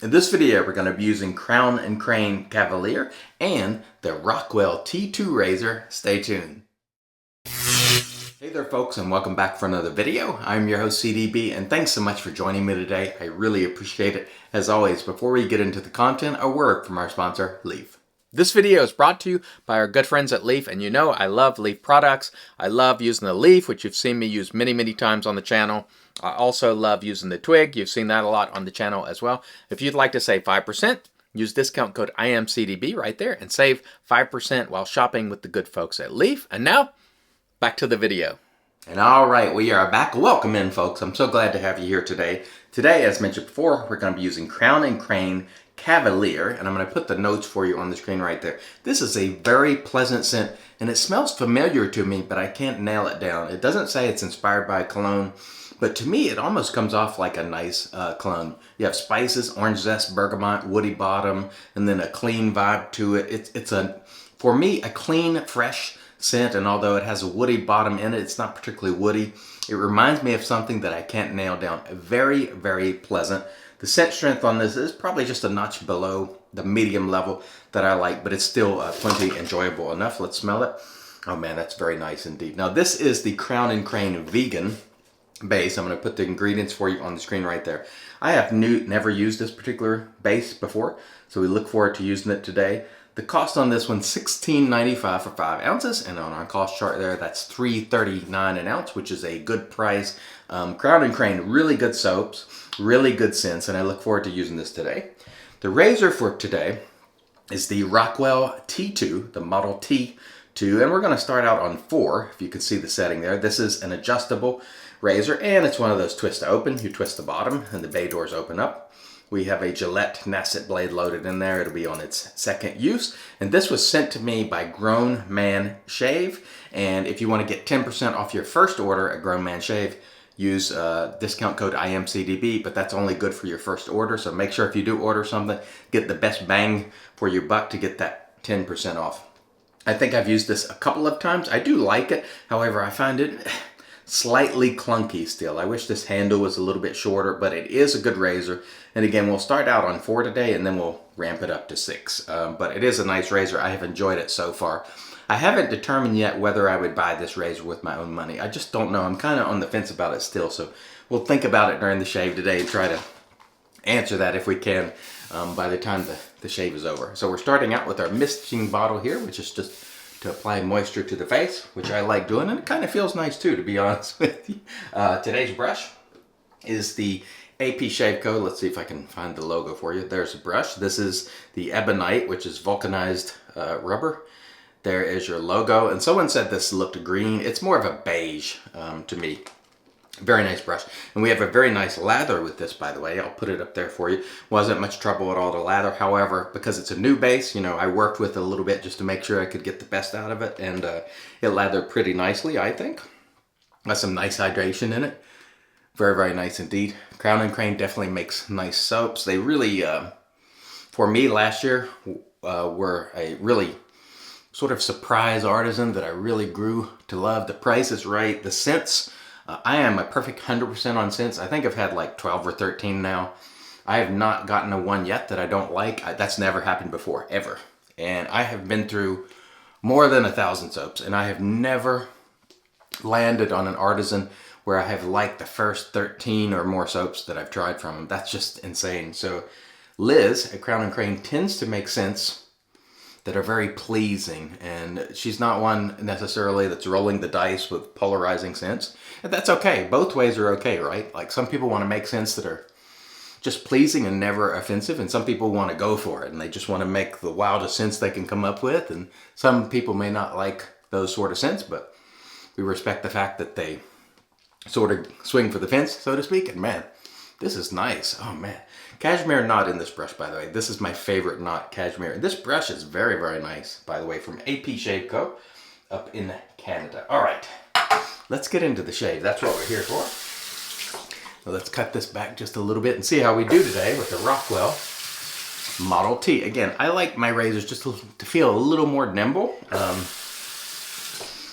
In this video, we're going to be using Crowne and Crane Cavalier and the Rockwell T2 razor. Stay tuned. Hey there folks, and welcome back for another video. I'm your host CDB, and thanks so much for joining me today. I really appreciate it. As always, before we get into the content, a word from our sponsor, Leaf. This video is brought to you by our good friends at Leaf, and you know I love Leaf products. I love using the Leaf, which you've seen me use many times on the channel. I also love using the Twig. You've seen that a lot on the channel as well. If you'd like to save 5%, use discount code IAMCDB right there and save 5% while shopping with the good folks at Leaf. And now, back to the video. And all right, we are back. Welcome in, folks. I'm so glad to have you here today. Today, as mentioned before, we're going to be using Crowne and Crane Cavalier, and I'm going to put the notes for you on the screen right there. This is a very pleasant scent, and it smells familiar to me, but I can't nail it down. It doesn't say it's inspired by cologne, but to me, it almost comes off like a nice cologne. You have spices, orange zest, bergamot, woody bottom, and then a clean vibe to it. It's for me, a clean, fresh scent, and although it has a woody bottom in it, it's not particularly woody. It reminds me of something that I can't nail down. Very pleasant. The scent strength on this is probably just a notch below the medium level that I like, but it's still plenty enjoyable enough. Let's smell it. Oh man, that's very nice indeed. Now this is the Crowne and Crane Vegan base. I'm going to put the ingredients for you on the screen right there. I have never used this particular base before, so we look forward to using it today. The cost on this one, $16.95 for 5 ounces, and on our cost chart there, that's $3.39 an ounce, which is a good price. Crowne and Crane, really good soaps, really good scents, and I look forward to using this today. The razor for today is the Rockwell T2, the Model T2, and we're going to start out on 4, if you can see the setting there. This is an adjustable razor, and it's one of those twist to open. You twist the bottom, and the bay doors open up. We have a Gillette Nasset blade loaded in there. It'll be on its second use. And this was sent to me by Grown Man Shave. And if you want to get 10% off your first order at Grown Man Shave, use discount code IAMCDB, but that's only good for your first order. So make sure if you do order something, get the best bang for your buck to get that 10% off. I think I've used this a couple of times. I do like it. However, I find it slightly clunky still. I wish this handle was a little bit shorter, but it is a good razor. And again, we'll start out on 4 today, and then we'll ramp it up to 6. But it is a nice razor. I have enjoyed it so far. I haven't determined yet whether I would buy this razor with my own money. I just don't know. I'm kind of on the fence about it still, so we'll think about it during the shave today and try to answer that if we can by the time the shave is over. So we're starting out with our misting bottle here, which is just to apply moisture to the face, which I like doing, and it kind of feels nice too, to be honest with you. Today's brush is the APShaveco. Let's see if I can find the logo for you. There's a brush. This is the Ebonite, which is vulcanized rubber. There is your logo, and someone said this looked green. It's more of a beige to me. Very nice brush. And we have a very nice lather with this, by the way. I'll put it up there for you. Wasn't much trouble at all to lather. However, because it's a new base, you know, I worked with it a little bit just to make sure I could get the best out of it. And it lathered pretty nicely, I think. Got some nice hydration in it. Very nice indeed. Crowne and Crane definitely makes nice soaps. They really, for me last year, were a really sort of surprise artisan that I really grew to love. The price is right. The scents, I am a perfect 100% on scents. I think I've had like 12 or 13 now. I have not gotten a one yet that I don't like. That's never happened before, ever. And I have been through more than 1,000 soaps, and I have never landed on an artisan where I have liked the first 13 or more soaps that I've tried from them. That's just insane. So Liz at Crowne and Crane tends to make scents that are very pleasing, and she's not one necessarily that's rolling the dice with polarizing scents. And that's okay. Both ways are okay, right? Like some people want to make scents that are just pleasing and never offensive, and some people want to go for it and they just want to make the wildest scents they can come up with, and some people may not like those sort of scents, but we respect the fact that they sort of swing for the fence, so to speak. And man, this is nice. Oh man. Cashmere knot in this brush, by the way. This is my favorite knot, cashmere. This brush is very nice, by the way, from APShaveco up in Canada. All right, let's get into the shave. That's what we're here for. So let's cut this back just a little bit and see how we do today with the Rockwell Model T. Again, I like my razors just to feel a little more nimble.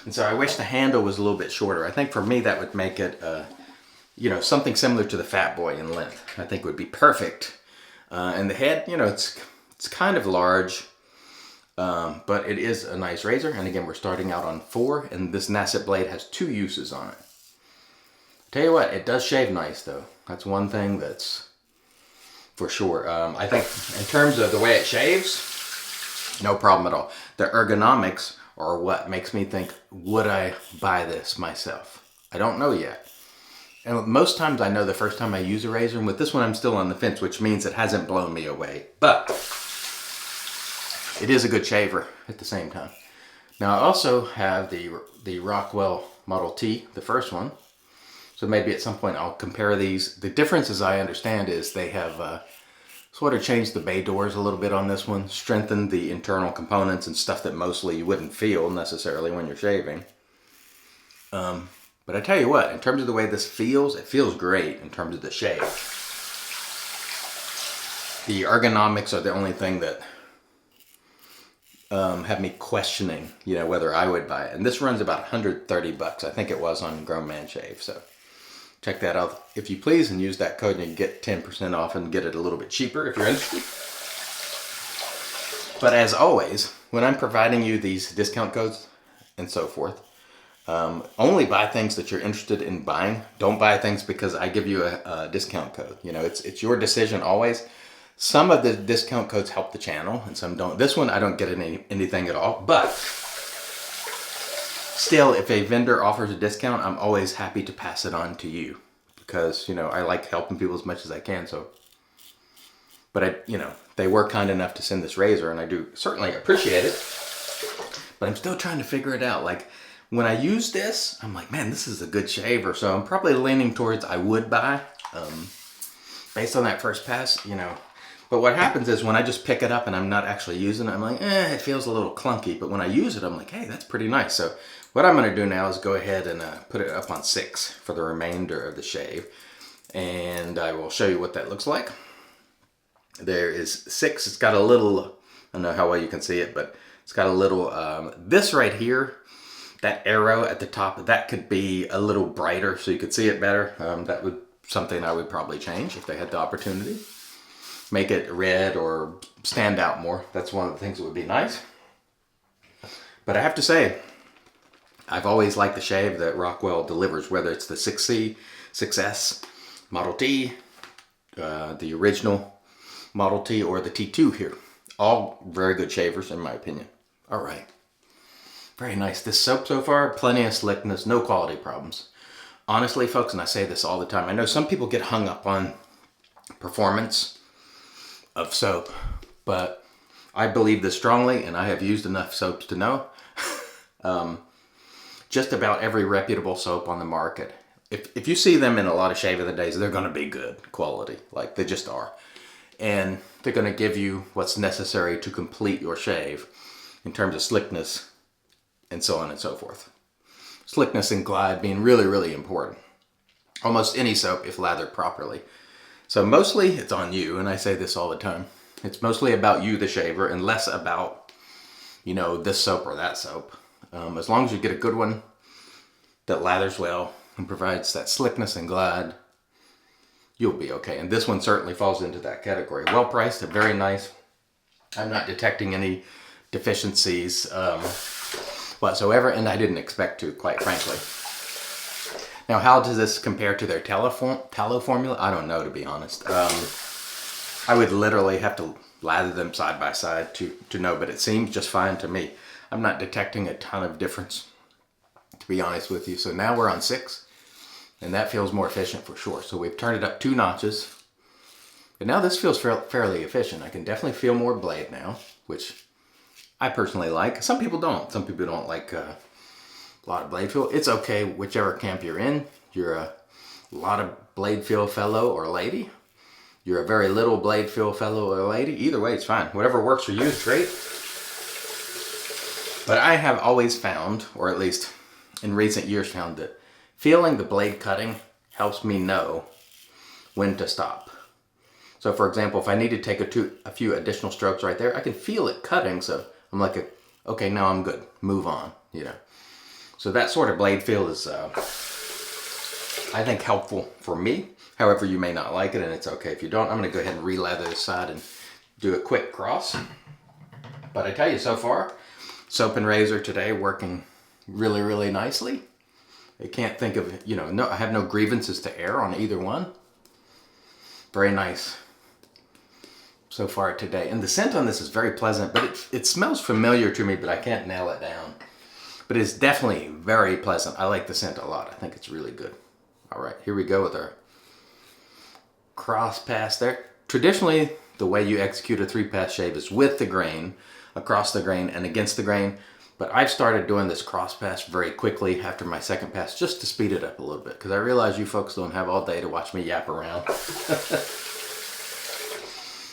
And so I wish the handle was a little bit shorter. I think for me that would make it, you know, something similar to the Fat Boy in length. I think would be perfect And the head, you know, it's kind of large, but it is a nice razor. And again, we're starting out on 4, and this Nasset blade has 2 uses on it. Tell you what, it does shave nice though. That's one thing that's for sure. I think in terms of the way it shaves, no problem at all. The ergonomics are what makes me think, would I buy this myself? I don't know yet. And most times I know the first time I use a razor, and with this one I'm still on the fence, which means it hasn't blown me away. But it is a good shaver at the same time. Now I also have the Rockwell Model T, the first one. So maybe at some point I'll compare these. The difference, as I understand, is they have sort of changed the bay doors a little bit on this one, strengthened the internal components and stuff that mostly you wouldn't feel necessarily when you're shaving. But I tell you what, in terms of the way this feels, it feels great in terms of the shave. The ergonomics are the only thing that have me questioning, you know, whether I would buy it. And this runs about 130 bucks. I think it was on Grown Man Shave. So check that out if you please, and use that code and you can get 10% off and get it a little bit cheaper if you're interested. But as always, when I'm providing you these discount codes and so forth, only buy things that you're interested in buying. Don't buy things because I give you a discount code. You know, it's your decision always. Some of the discount codes help the channel and some don't. This one, I don't get anything at all. But still, if a vendor offers a discount, I'm always happy to pass it on to you. Because, you know, I like helping people as much as I can. So, but you know, they were kind enough to send this razor, and I do certainly appreciate it. But I'm still trying to figure it out. Like, when I use this, I'm like, man, this is a good shaver. So I'm probably leaning towards I would buy, based on that first pass, you know. But what happens is when I just pick it up and I'm not actually using it, I'm like, it feels a little clunky. But when I use it, I'm like, hey, that's pretty nice. So what I'm going to do now is go ahead and put it up on 6 for the remainder of the shave. And I will show you what that looks like. There is 6. It's got a little, I don't know how well you can see it, but it's got a little, this right here, that arrow at the top, that could be a little brighter so you could see it better. That would something I would probably change if they had the opportunity. Make it red or stand out more. That's one of the things that would be nice. But I have to say, I've always liked the shave that Rockwell delivers, whether it's the 6C, 6S, Model T, the original Model T, or the T2 here. All very good shavers in my opinion. All right. Very nice. This soap so far, plenty of slickness, no quality problems. Honestly, folks, and I say this all the time, I know some people get hung up on performance of soap, but I believe this strongly, and I have used enough soaps to know. Just about every reputable soap on the market, if you see them in a lot of Shave of the Days, they're going to be good quality, like they just are. And they're going to give you what's necessary to complete your shave in terms of slickness, and so on and so forth. Slickness and glide being really, really important. Almost any soap if lathered properly. So mostly it's on you, and I say this all the time. It's mostly about you, the shaver, and less about, you know, this soap or that soap. As long as you get a good one that lathers well and provides that slickness and glide, you'll be okay. And this one certainly falls into that category. Well priced, very nice. I'm not detecting any deficiencies whatsoever, and I didn't expect to, quite frankly. Now, how does this compare to their tallow formula? I don't know, to be honest. I would literally have to lather them side by side to know, but it seems just fine to me. I'm not detecting a ton of difference, to be honest with you. So now we're on 6, and that feels more efficient for sure. So we've turned it up 2 notches, and now this feels fairly efficient. I can definitely feel more blade now, which I personally like. Some people don't. Some people don't like a lot of blade feel. It's okay, whichever camp you're in. You're a lot of blade feel fellow or lady. You're a very little blade feel fellow or lady. Either way, it's fine. Whatever works for you is great. But I have always found, or at least in recent years found, that feeling the blade cutting helps me know when to stop. So for example, if I need to take a few additional strokes right there, I can feel it cutting, so I'm like, okay, now I'm good. Move on, you know. So that sort of blade feel is, I think, helpful for me. However, you may not like it, and it's okay if you don't. I'm going to go ahead and re-lather this side and do a quick cross. But I tell you, so far, soap and razor today working really, really nicely. I can't think of, I have no grievances to air on either one. Very nice so far today. And the scent on this is very pleasant, but it smells familiar to me, but I can't nail it down. But it's definitely very pleasant. I like the scent a lot. I think it's really good. All right, here we go with our cross pass there. Traditionally, the way you execute a 3-pass shave is with the grain, across the grain, and against the grain. But I've started doing this cross pass very quickly after my second pass just to speed it up a little bit, because I realize you folks don't have all day to watch me yap around.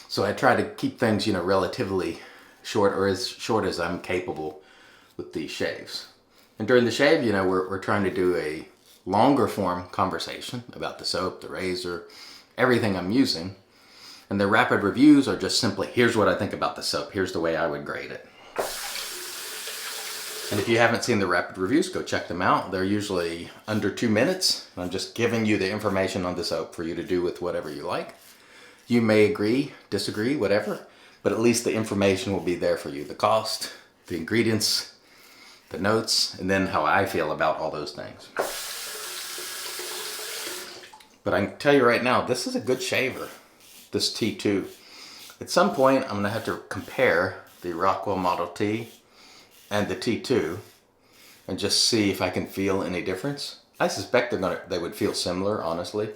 So I try to keep things, relatively short, or as short as I'm capable with these shaves. And during the shave, we're trying to do a longer form conversation about the soap, the razor, everything I'm using. And the rapid reviews are just simply, here's what I think about the soap, here's the way I would grade it. And if you haven't seen the rapid reviews, go check them out. They're usually under 2 minutes. I'm just giving you the information on the soap for you to do with whatever you like. You may agree, disagree, whatever, but at least the information will be there for you. The cost, the ingredients, the notes, and then how I feel about all those things. But I can tell you right now, this is a good shaver, this T2. At some point, I'm gonna have to compare the Rockwell Model T and the T2 and just see if I can feel any difference. I suspect they would feel similar, honestly.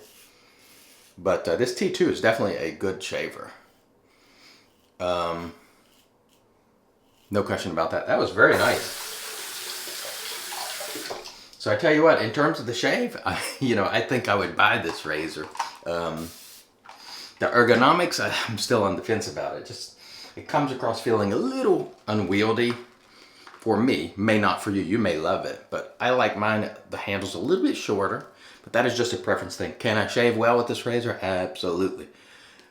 But this T2 is definitely a good shaver. No question about that. That was very nice. So I tell you what, in terms of the shave, I think I would buy this razor. The ergonomics, I'm still on the fence about it. It comes across feeling a little unwieldy for me. May not for you. You may love it, but I like mine. The handle's a little bit shorter, but that is just a preference thing. Can I shave well with this razor? Absolutely.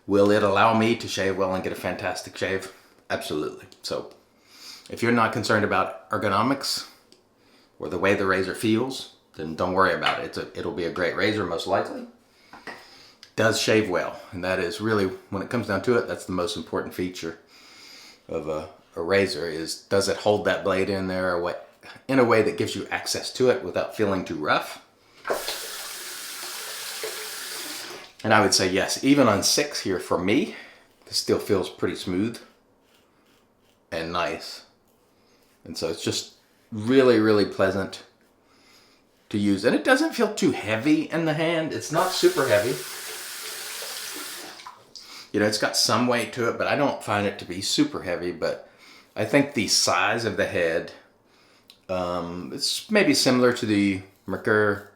Will it allow me to shave well and get a fantastic shave? Absolutely. So if you're not concerned about ergonomics or the way the razor feels, then don't worry about it. It'll be a great razor, most likely. Does shave well, and that is really, when it comes down to it, that's the most important feature of a razor, is does it hold that blade in there or what, in a way that gives you access to it without feeling too rough. And I would say yes, even on 6 here for me, this still feels pretty smooth and nice. And so it's just really, really pleasant to use. And it doesn't feel too heavy in the hand. It's not super heavy. It's got some weight to it, but I don't find it to be super heavy. But I think the size of the head, it's maybe similar to the Mercure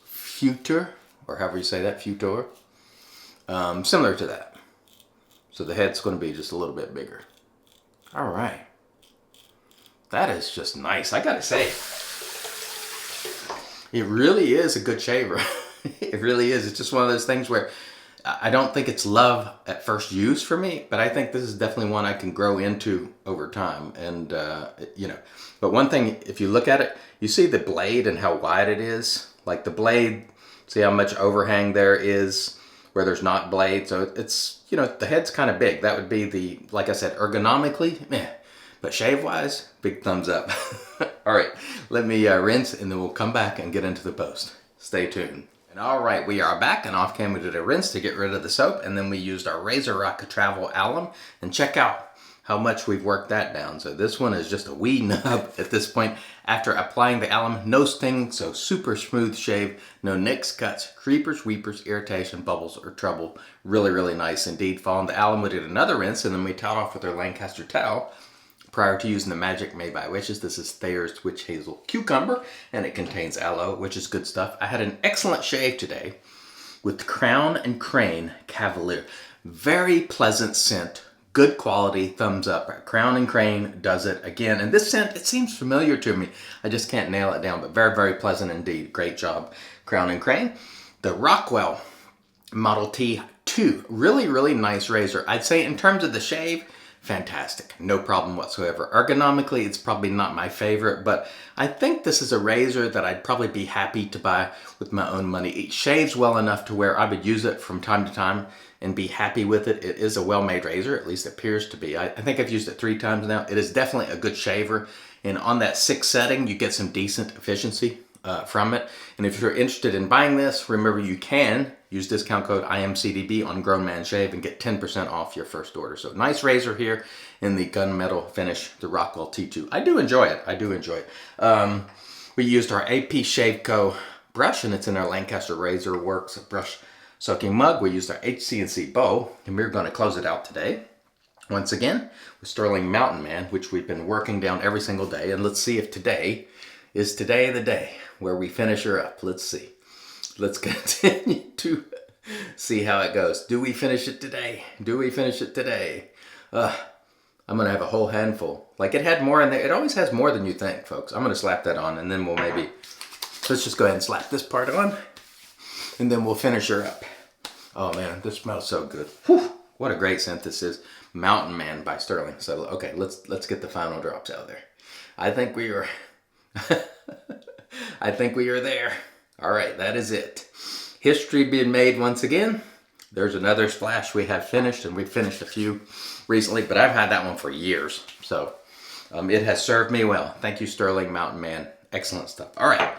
Futur, or however you say that, Futur. Similar to that. So the head's going to be just a little bit bigger. All right. That is just nice. I gotta say, it really is a good shaver. It really is. It's just one of those things where I don't think it's love at first use for me, but I think this is definitely one I can grow into over time. And, but one thing, if you look at it, you see the blade and how wide it is. Like the blade, see how much overhang there is where there's not blade. So it's, the head's kind of big. That would be like I said, ergonomically, meh. But shave-wise, big thumbs up. All right, let me rinse, and then we'll come back and get into the post. Stay tuned. And all right, we are back, and off cam we did a rinse to get rid of the soap, and then we used our Razor Rock Travel Alum, and check out how much we've worked that down. So this one is just a wee nub at this point. After applying the alum, no sting, so super smooth shave, no nicks, cuts, creepers, weepers, irritation, bubbles, or trouble. Really, really nice indeed. Following the alum, we did another rinse, and then we towed off with our Lancaster towel prior to using the Magic Made by Witches. This is Thayer's Witch Hazel Cucumber, and it contains aloe, which is good stuff. I had an excellent shave today with Crowne and Crane Cavalier. Very pleasant scent, good quality, thumbs up. Crowne and Crane does it again. And this scent, it seems familiar to me. I just can't nail it down, but very, very pleasant indeed. Great job, Crowne and Crane. The Rockwell Model T2, really, really nice razor. I'd say in terms of the shave, fantastic. No problem whatsoever. Ergonomically, it's probably not my favorite, but I think this is a razor that I'd probably be happy to buy with my own money. It shaves well enough to where I would use it from time to time and be happy with it. It is a well-made razor, at least it appears to be. I think I've used it 3 times now. It is definitely a good shaver, and on that 6 setting, you get some decent efficiency from it. And if you're interested in buying this, remember you can use discount code IAMCDB on Grown Man Shave and get 10% off your first order. So nice razor here in the gunmetal finish, the Rockwell T2. I do enjoy it. I do enjoy it. We used our APShaveco brush, and it's in our Lancaster Razor Works brush soaking mug. We used our HC&C bow, and we're going to close it out today. Once again, with Stirling Mountain Man, which we've been working down every single day. And let's see if today is today the day where we finish her up. Let's see. Let's continue to see how it goes. Do we finish it today? Do we finish it today? I'm going to have a whole handful. Like, it had more in there. It always has more than you think, folks. I'm going to slap that on, and then we'll maybe... Let's just go ahead and slap this part on, and then we'll finish her up. Oh, man, this smells so good. Whew, what a great scent this is. Mountain Man by Stirling. So, okay, let's get the final drops out there. I think we are... I think we are there. All right, that is it. History being made once again. There's another splash we have finished, and we've finished a few recently, but I've had that one for years. So it has served me well. Thank you, Stirling Mountain Man. Excellent stuff. All right.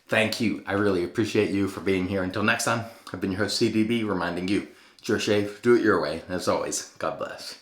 Thank you. I really appreciate you for being here. Until next time, I've been your host, CDB, reminding you, it's your shave, do it your way. And as always, God bless.